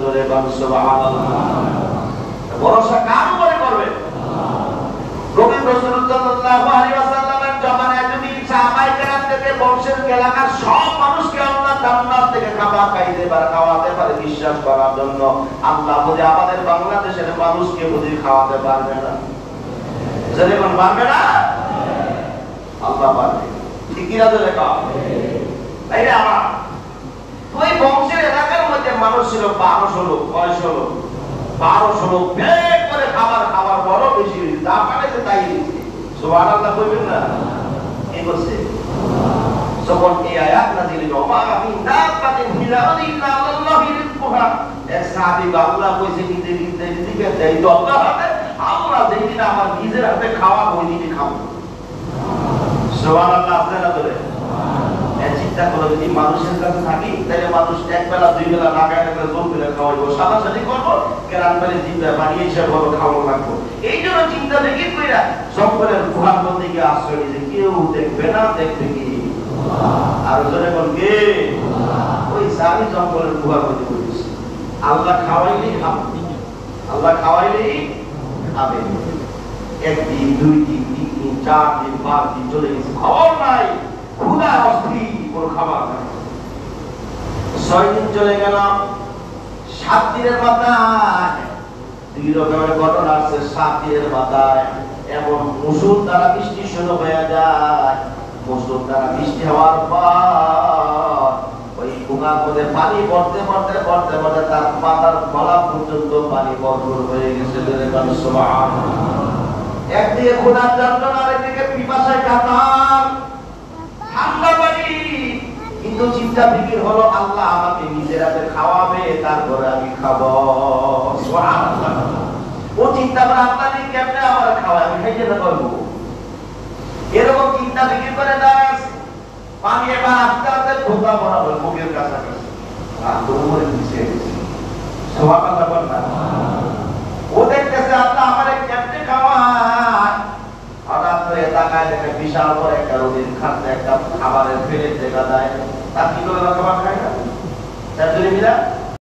জোরে বলেন সুবহানাল্লাহ। ভরসা কার উপরে করবে? নবী রাসূলুল্লাহ সাল্লাল্লাহু আলাইহি ওয়াসাল্লামের জামানায় যদি সাহাবায়ে কেরাম থেকে বংশের এলাকার সব মানুষকে আল্লাহ জান্নাত থেকে খাবার খাইতে পারে, খাওয়াতে পারে বিশ্বাস করার জন্য, আল্লাহ বুঝি আমাদের বাংলাদেশের মানুষকে বুঝি খাওয়াতে পারবে না? জোরে বলেন পারবে না? আল্লাহ পারবে। ঠিকই না জোরে কও? তাইলে আমার ওই বংশের এলাকার মধ্যে মানুষ ছিল 1200 লোক। কয়শো লোক? 1200 লোক পেট করে খাবার বড় বেশি যা পারেছে তাই দিচ্ছে। সুবহানাল্লাহ কইবেন না? কি করছে? যখন এই আয়াত নাযিল হলো, মা মিন দাব্বাতিন ফিল আরদি ইল্লা আল্লাহু রিজকুহা, এক সাহাবী আল্লাহ কইছে নিজে রিজিক দেয় তো আল্লাহ হাতে, আল্লাহ যেদিন আমার নিজের হাতে খাওয়া ওই দিনই খাবো। সুবহানাল্লাহ। আপনারা বলে চিন্তা করো, যদি মানুষের কাছে থাকি তাহলে মানুষ এক বেলা দুই বেলা না খায় একটা জোর করে খাওয়াইবো, সাদাসাদি করবো, কেরান করে চিন্তা বানিয়ে এসে বড় খাওয়ানো লাগবো। এই জন্য চিন্তা দেখি কইরা জঙ্গলের গুহার মধ্যে গিয়ে আশ্রয় নিয়েছে। কেউ দেখবে না, দেখবে কি? আর জনে বল কে? ওই সারি জঙ্গলের গুহার মধ্যে বসেছে। আল্লাহ খাওয়াইলেই খাবে, আল্লাহ খাওয়াইলেই খাবে। একদিন, দুই দিন, তিন দিন, 4 দিন, 5 দিন চলে গেছে, খবর নাই, ক্ষুধা অস্থির, কোনো খাবার নাই। 6 দিন চলে গেল, 7 দিনের মাথায় 2 রকমের ঘটনা আছে। 7 দিনের মাথায় এমন মুষলধারা বৃষ্টি শুরু হয়ে যায়। মুষলধারা বৃষ্টি হওয়ার পর ওই কুয়ার মধ্যে পানি পড়তে পড়তে পড়তে পড়তে তার মাথার গলা পর্যন্ত পানি ভরপুর হয়ে গেছে। সুবহানাল্লাহ। একদিকে ক্ষুধার যন্ত্রণা, আরেকদিকে পিপাসায় কাতর, ঠান্ডা পানি। কিন্তু চিন্তা ফিকির হলো আল্লাহ আমাকে নিজের হাতে খাওয়াবে, তারপরে আমি খাবো। সুবহানাল্লাহ। ও চিন্তা করে আল্লাহ কেমনে আমার খাওয়ায়, আমি খাইতে না পারবো, এরকম চিন্তা ফিকির করে দাঁড়ায় আছে। পানি এবার আস্তে আস্তে ঢোকা বরাবর মুখের কাছাকাছি, আর দৌড়ে নিচে গেছে। সুবহানাল্লাহ বল না। ও দেখতেছে আল্লাহ আমারে কেমনে খাওয়ায়। হঠাৎ করে তাকায় দেখে বিশাল বড় একটা রোগীর খাদ্য একটা খাবারের প্লেট দেখা যায়। তার কি করে খাবার খায় না? তার জন্য মিলা